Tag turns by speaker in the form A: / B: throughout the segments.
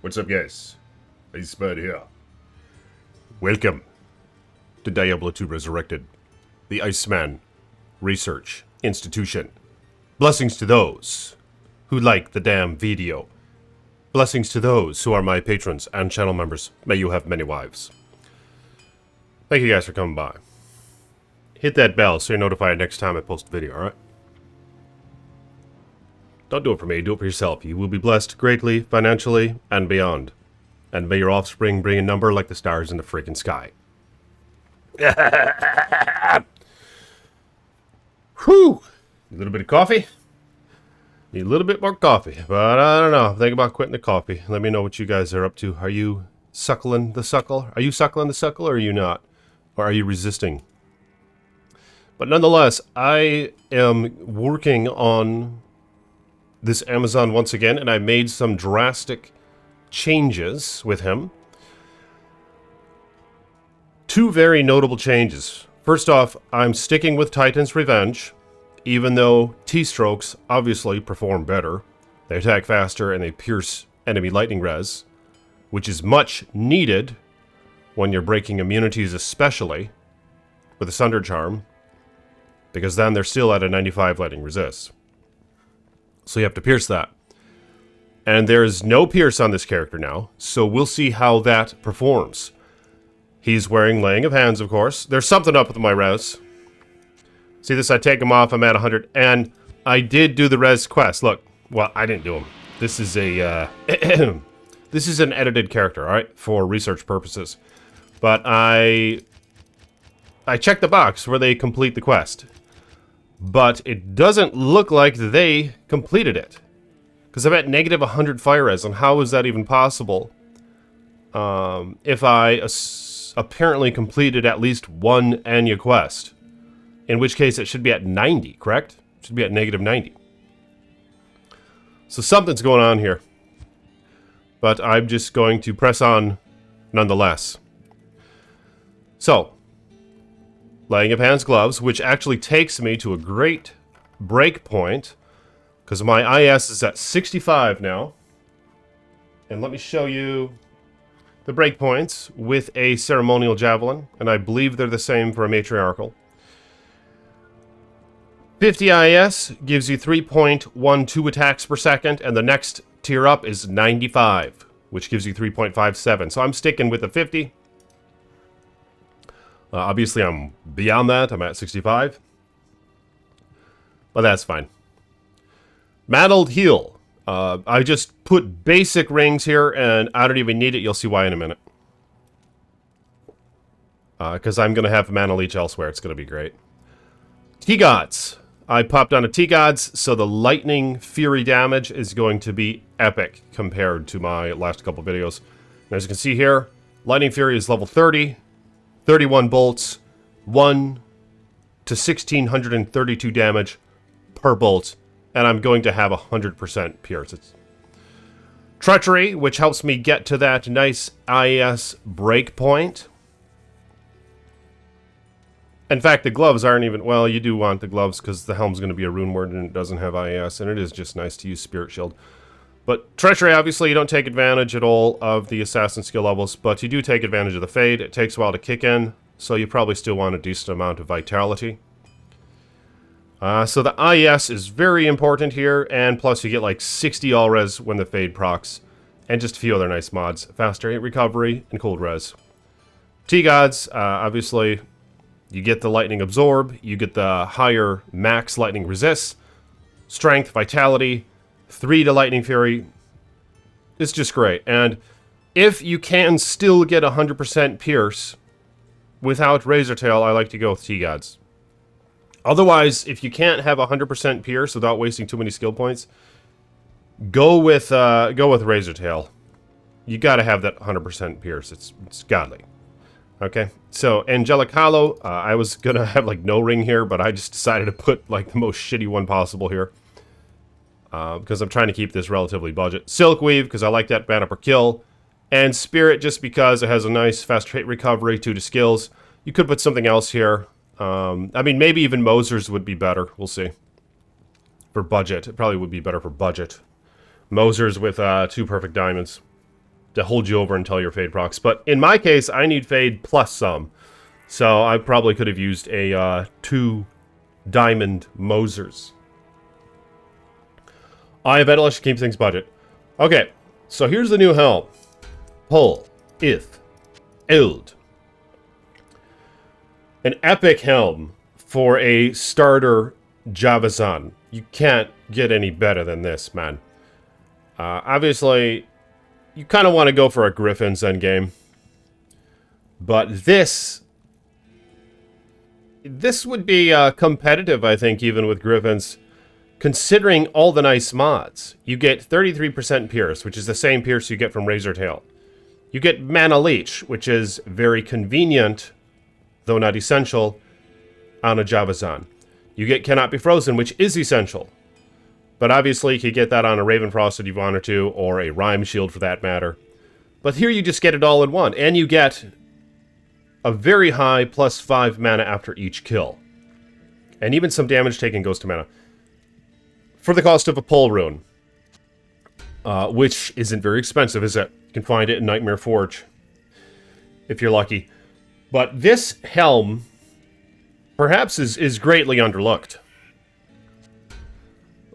A: What's up, guys? Iceman here. Welcome to Diablo 2 Resurrected, the Iceman Research Institution. Blessings to those who like the damn video. Blessings to those who are my patrons and channel members. May you have many wives. Thank you guys for coming by. Hit that bell so you're notified next time I post a video, alright? Don't do it for me, do it for yourself. You will be blessed greatly, financially, and beyond. And may your offspring bring a number like the stars in the freaking sky. Whew! A little bit of coffee? Need a little bit more coffee, but I don't know. Think about quitting the coffee. Let me know what you guys are up to. Are you suckling the suckle? Are you suckling the suckle or are you not? Or are you resisting? But nonetheless, I am working on this Amazon once again, and I made some drastic changes with him. Two very notable changes. First off, I'm sticking with Titan's Revenge, even though T-strokes obviously perform better. They attack faster and they pierce enemy lightning res, which is much needed when you're breaking immunities, especially with a Sunder Charm, because then they're still at a 95 lightning resist. So you have to pierce that. And there's no pierce on this character now, so we'll see how that performs. He's wearing Laying of Hands, of course. There's something up with my res. See this? I take him off, I'm at 100, and I did do the res quest. Look, well, I didn't do him. This is a, this is an edited character, alright, for research purposes. But I checked the box where they complete the quest. But it doesn't look like they completed it. Because I'm at negative 100 fire res, and how is that even possible? If I apparently completed at least one Anya quest. In which case it should be at 90, correct? It should be at negative 90. So something's going on here. But I'm just going to press on nonetheless. So, Laying of Hands gloves, which actually takes me to a great break point, because my IS is at 65 now. And let me show you the breakpoints with a ceremonial javelin, and I believe they're the same for a matriarchal. 50 IS gives you 3.12 attacks per second, and the next tier up is 95, which gives you 3.57. So I'm sticking with the 50. Obviously, I'm beyond that. I'm at 65. But that's fine. Mantled Heal. I just put basic rings here, and I don't even need it. You'll see why in a minute. Because I'm going to have Mana Leech elsewhere. It's going to be great. T-Gods. I popped on a T-Gods, so the Lightning Fury damage is going to be epic compared to my last couple videos. And as you can see here, Lightning Fury is level 30. 31 bolts, 1 to 1,632 damage per bolt, and I'm going to have 100% pierce. It's Treachery, which helps me get to that nice IS breakpoint. In fact, the gloves aren't even... Well, you do want the gloves because the helm's going to be a rune word and it doesn't have IS, and it is just nice to use Spirit Shield. But Treachery, obviously, you don't take advantage at all of the Assassin skill levels, but you do take advantage of the Fade. It takes a while to kick in, so you probably still want a decent amount of Vitality. So the IS is very important here, and plus you get like 60 all-res when the Fade procs, and just a few other nice mods. Faster hit recovery and cold res. T-Gods, obviously, you get the Lightning Absorb, you get the higher max Lightning Resist, Strength, Vitality, 3 to Lightning Fury. It's just great. And if you can still get 100% pierce without Razor Tail, I like to go with T-Gods. Otherwise, if you can't have 100% pierce without wasting too many skill points, go with Razor Tail. You gotta have that 100% pierce. It's godly. Okay, so Angelic Hollow. I was gonna have like no ring here, but I just decided to put like the most shitty one possible here. Because I'm trying to keep this relatively budget. Silkweave, because I like that mana per kill. And Spirit, just because it has a nice fast hit recovery, 2 to skills. You could put something else here. I mean, maybe even Moser's would be better. We'll see. For budget. It probably would be better for budget. Moser's with 2 perfect diamonds. to hold you over until your Fade procs. But in my case, I need Fade plus some. So I probably could have used a 2 Diamond Mosers. I bet let's keep things budget. Okay, so here's the new helm. Pull, if, eld. An epic helm for a starter JAVAZON. You can't get any better than this, man. Obviously, you kind of want to go for a Griffin's endgame. But this would be competitive, I think, even with Griffins. Considering all the nice mods. You get 33% Pierce, which is the same Pierce you get from Razortail. You get Mana Leech, which is very convenient, though not essential, on a JAVAZON. You get Cannot Be Frozen, which is essential. But obviously, you could get that on a Ravenfrost if you wanted to, or a Rhyme Shield for that matter. But here you just get it all in one, and you get a very high +5 mana after each kill. And even some damage taken goes to mana. For the cost of a Pull Rune. Which isn't very expensive, is it? You can find it in Nightmare Forge. If you're lucky. But this helm, perhaps, is greatly underlooked.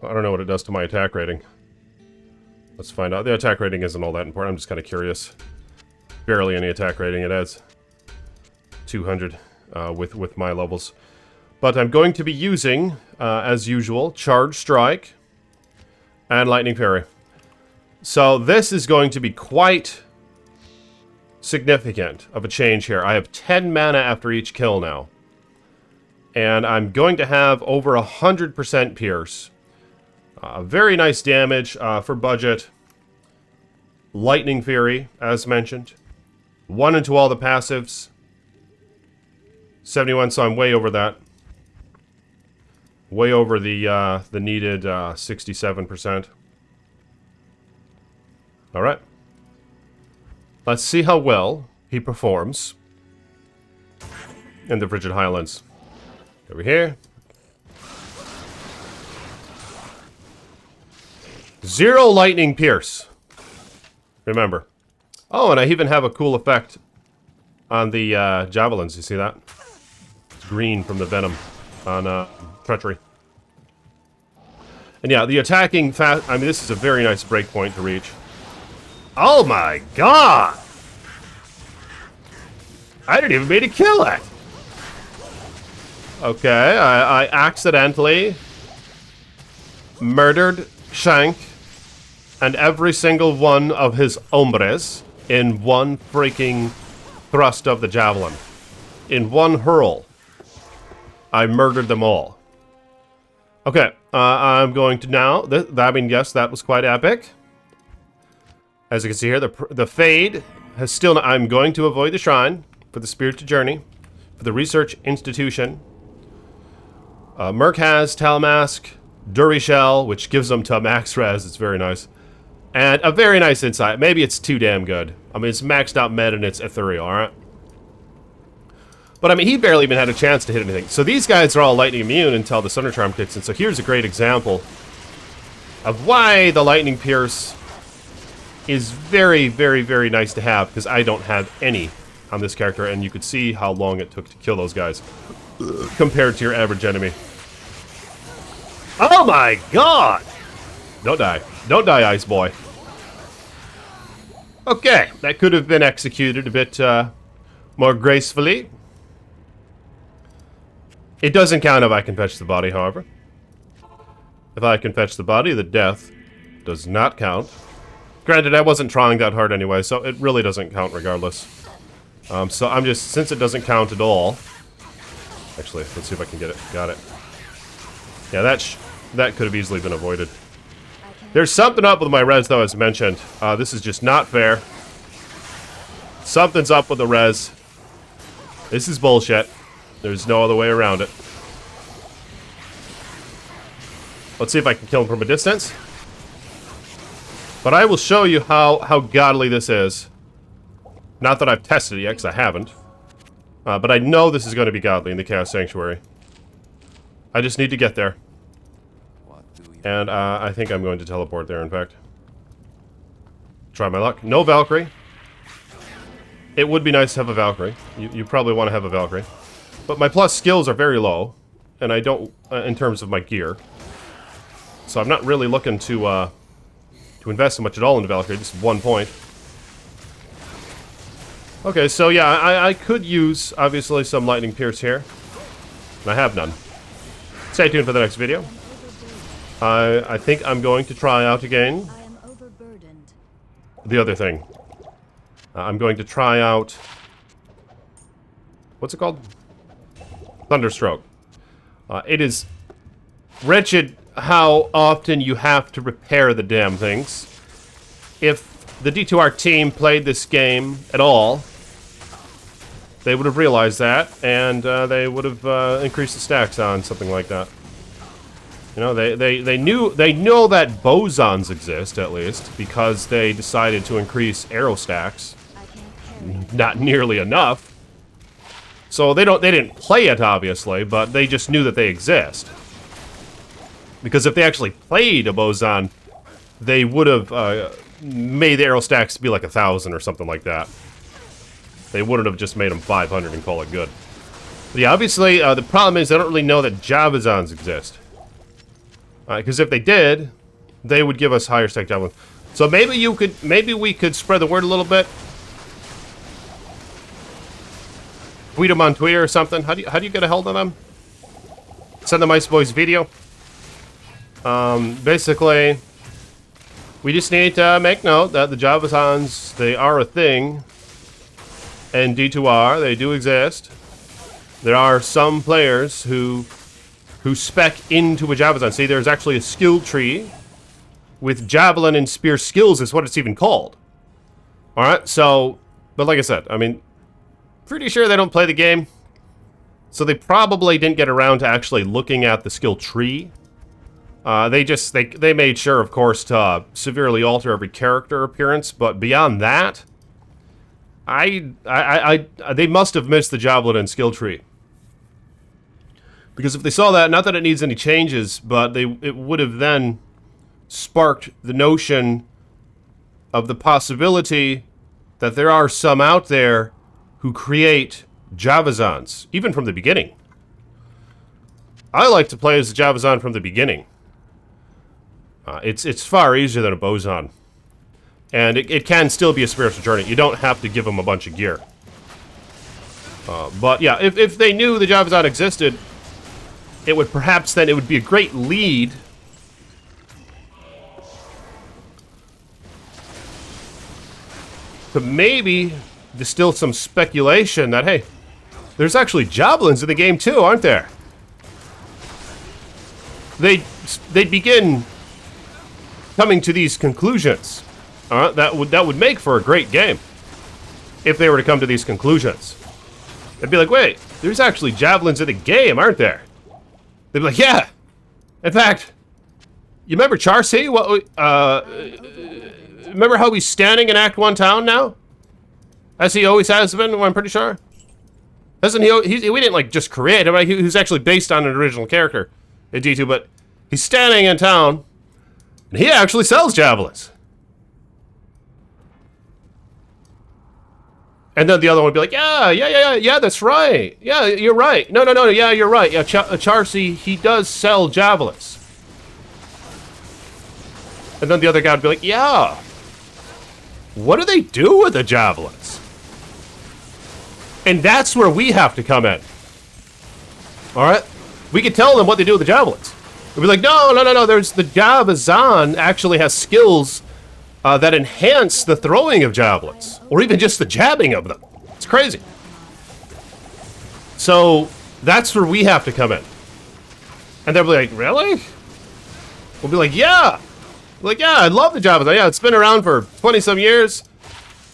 A: I don't know what it does to my attack rating. Let's find out. The attack rating isn't all that important. I'm just kind of curious. Barely any attack rating it adds. 200 with my levels. But I'm going to be using, as usual, Charge Strike and Lightning Fairy. So this is going to be quite significant of a change here. I have 10 mana after each kill now. And I'm going to have over 100% Pierce. Very nice damage for budget. Lightning Fury, as mentioned. 1 into all the passives. 71, so I'm way over that. Way over the needed 67%. Alright. Let's see how well he performs in the Frigid Highlands. Over here. 0 Lightning Pierce. Remember. Oh, and I even have a cool effect on the javelins. You see that? It's green from the venom on Treachery. And yeah, the attacking fast... I mean, this is a very nice breakpoint to reach. Oh my god! I didn't even mean to kill it! Okay, I accidentally murdered Shank and every single one of his hombres in one freaking thrust of the javelin. In one hurl. I murdered them all. Okay, I'm going to now... I mean, yes, that was quite epic. As you can see here, the Fade has still... I'm going to avoid the Shrine for the Spirited Journey, for the Research Institution. Merc has Talmask, Durishell, which gives them to max res. It's very nice. And a very nice insight. Maybe it's too damn good. I mean, it's maxed out med and it's ethereal, alright? But I mean, he barely even had a chance to hit anything. So these guys are all lightning immune until the Thunder Charm kicks in. So here's a great example of why the Lightning Pierce is very, very, very nice to have, because I don't have any on this character, and you could see how long it took to kill those guys compared to your average enemy. Oh my god! Don't die. Don't die, Ice Boy. Okay, that could have been executed a bit more gracefully. It doesn't count if I can fetch the body, however. If I can fetch the body, the death does not count. Granted, I wasn't trying that hard anyway, so it really doesn't count regardless. So I'm just, since it doesn't count at all... Actually, let's see if I can get it. Got it. Yeah, that could have easily been avoided. There's something up with my res, though, as mentioned. This is just not fair. Something's up with the res. This is bullshit. There's no other way around it. Let's see if I can kill him from a distance. But I will show you how godly this is. Not that I've tested it yet, because I haven't. But I know this is going to be godly in the Chaos Sanctuary. I just need to get there. And I think I'm going to teleport there, in fact. try my luck. No Valkyrie. It would be nice to have a Valkyrie. You probably want to have a Valkyrie. But my plus skills are very low. And I don't, in terms of my gear. So I'm not really looking to invest much at all in Valkyrie. Just 1 point. Okay, so yeah, I could use, obviously, some Lightning Pierce here. And I have none. Stay tuned for the next video. I think I'm going to try out again the other thing. I'm going to try out... What's it called? Thunderstroke. It is wretched how often you have to repair the damn things. If the D2R team played this game at all, they would have realized that, and they would have increased the stacks on something like that. You know, they know that bosons exist, at least, because they decided to increase arrow stacks. Not nearly enough. So they didn't play it, obviously, but they just knew that they exist. Because if they actually played a boson, they would have made the arrow stacks be like 1,000 or something like that. They wouldn't have just made them 500 and call it good. But yeah, obviously, the problem is they don't really know that JAVAZONs exist. Because if they did, they would give us higher stack javelins. So maybe we could spread the word a little bit. Tweet them on Twitter or something. How do you get a hold of them? Send them Ice Boys video. Basically, we just need to make note that the JAVAZONs, they are a thing. And D2R, they do exist. There are some players who spec into a JAVAZON. See, there's actually a skill tree with javelin and spear skills is what it's even called. Alright, so, but like I said, I mean, pretty sure they don't play the game. So they probably didn't get around to actually looking at the skill tree. They made sure, of course, to severely alter every character appearance, but beyond that, they must have missed the javelin and skill tree. Because if they saw that, not that it needs any changes, but it would have then sparked the notion of the possibility that there are some out there who create JAVAZONs, even from the beginning. I like to play as a JAVAZON from the beginning. It's far easier than a boson. And it can still be a spiritual journey. You don't have to give them a bunch of gear. But yeah, if they knew the JAVAZON existed, it would perhaps then, it would be a great lead to maybe distill some speculation that, hey, there's actually javelins in the game too, aren't there? They'd begin coming to these conclusions. That would make for a great game if they were to come to these conclusions. They'd be like, wait, there's actually javelins in the game, aren't there? They'd be like, yeah. In fact, you remember Charcy? Remember how he's standing in Act 1 town now? As he always has been, I'm pretty sure. Doesn't he? We didn't like just create him. He was actually based on an original character in D2, but he's standing in town, and he actually sells javelins. And then the other one would be like, yeah, that's right. Yeah, you're right. No, yeah, you're right. Yeah, Charcy, he does sell javelins. And then the other guy would be like, yeah. What do they do with the javelins? And that's where we have to come in. Alright? We can tell them what they do with the javelins. We'll be like, no, there's the JAVAZON actually has skills that enhance the throwing of javelins. Or even just the jabbing of them. It's crazy. So, that's where we have to come in. And they'll be like, really? We'll be like, yeah. Like, yeah, I love the JAVAZON. Yeah, it's been around for 20-some years.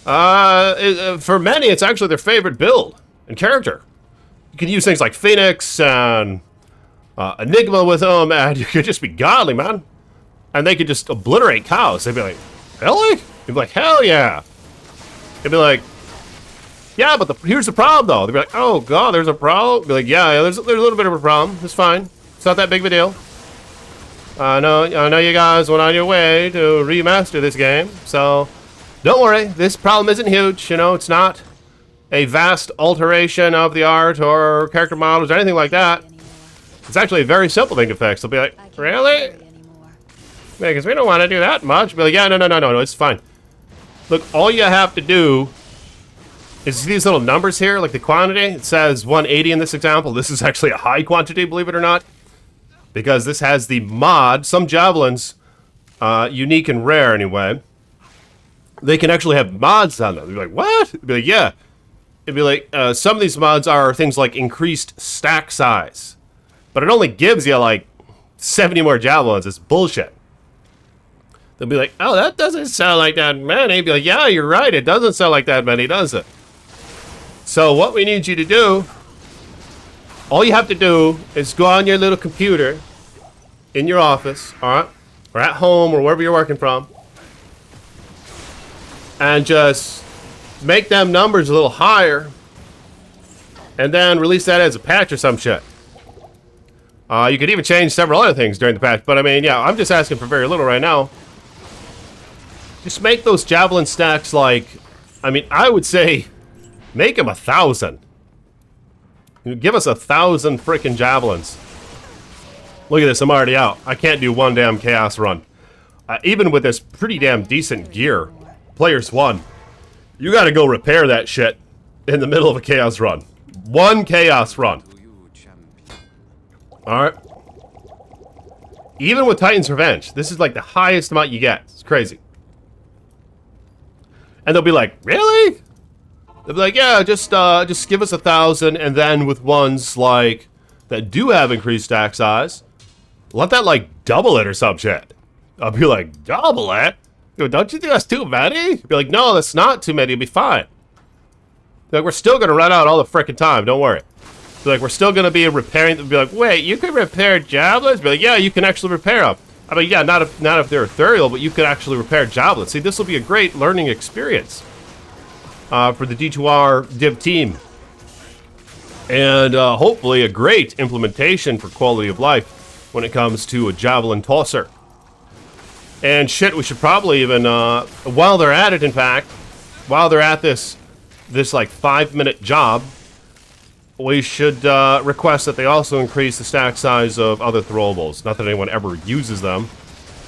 A: For many, it's actually their favorite build and character. You can use things like Phoenix and Enigma with them, and you could just be godly, man. And they could just obliterate cows. They'd be like, really? They'd be like, hell yeah. They'd be like, yeah, but here's the problem, though. They'd be like, oh, God, there's a problem? They'd be like, yeah, there's a little bit of a problem. It's fine. It's not that big of a deal. I know you guys went on your way to remaster this game, so Don't worry, this problem isn't huge. You know, it's not a vast alteration of the art or character models or anything like that. It's actually a very simple thing to fix. They'll be like, really? Because we don't want to do that much. Be like, yeah, no, it's fine. Look, all you have to do is these little numbers here, like the quantity. It says 180 in this example. This is actually a high quantity, believe it or not, because this has the mod. Some javelins, unique and rare anyway, they can actually have mods on them. You're like, what? It'd be like, yeah. It'd be like, some of these mods are things like increased stack size, but it only gives you like 70 more javelins. It's bullshit. They'll be like, oh, that doesn't sound like that many. Be like, yeah, you're right. It doesn't sound like that many, does it? So what we need you to do, all you have to do is go on your little computer in your office, all right, or at home or wherever you're working from, and just make them numbers a little higher, and then release that as a patch or some shit. You could even change several other things during the patch, but I mean, yeah, I'm just asking for very little right now. Just make those javelin stacks like, I mean, I would say, make them 1,000. Give us 1,000 freaking javelins. Look at this, I'm already out. I can't do one damn chaos run. Even with this pretty damn decent gear, players 1, you gotta go repair that shit in the middle of a chaos run. One chaos run. Alright. Even with Titan's Revenge, this is like the highest amount you get. It's crazy. And they'll be like, really? They'll be like, yeah, just give us 1,000, and then with ones like that do have increased stack size, let that like double it or some shit. I'll be like, double it? Don't you think that's too many? Be like, no, that's not too many. It'll be fine. Like, we're still gonna run out all the frickin' time. Don't worry. Be like, we're still gonna be repairing. Be like, wait, you can repair javelins? Be like, yeah, you can actually repair them. I mean, yeah, not if they're ethereal, but you could actually repair javelins. See, this will be a great learning experience for the D2R div team, and hopefully a great implementation for quality of life when it comes to a javelin tosser. And shit, we should probably even, while they're at it, in fact, while they're at this like 5-minute job, we should request that they also increase the stack size of other throwables. Not that anyone ever uses them,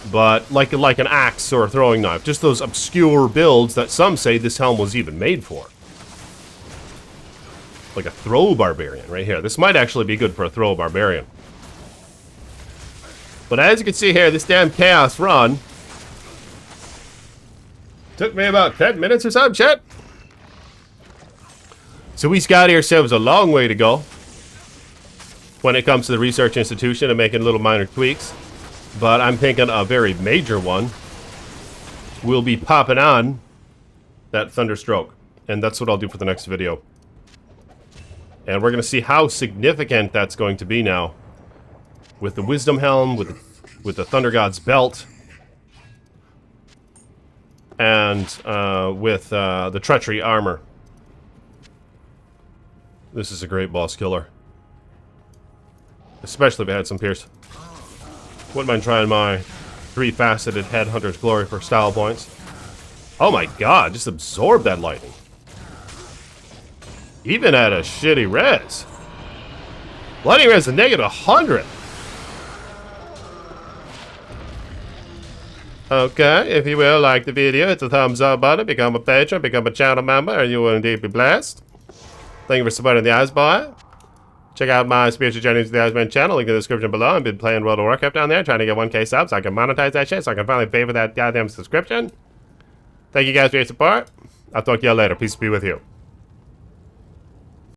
A: but like an axe or a throwing knife. Just those obscure builds that some say this helm was even made for. Like a throw barbarian right here. This might actually be good for a throw barbarian. But as you can see here, this damn chaos run took me about 10 minutes or some shit. So we got ourselves a long way to go when it comes to the research institution and making little minor tweaks. But I'm thinking a very major one will be popping on that Thunderstroke. And that's what I'll do for the next video. And we're going to see how significant that's going to be now. With the Wisdom Helm, with the Thunder God's Belt, and with the Treachery Armor. This is a great boss killer. Especially if it had some pierce. Wouldn't mind trying my 3-faceted Headhunter's Glory for style points. Oh my god, just absorb that lightning. Even at a shitty res. Lightning res is -100. Okay, if you will, like the video, hit the thumbs up button, become a patron, become a channel member, and you will indeed be blessed. Thank you for supporting the Iceboy. Check out my spiritual journey to the Iceman channel, link in the description below. I've been playing World of Warcraft down there, trying to get 1K subs so I can monetize that shit, so I can finally pay for that goddamn subscription. Thank you guys for your support. I'll talk to y'all later. Peace be with you.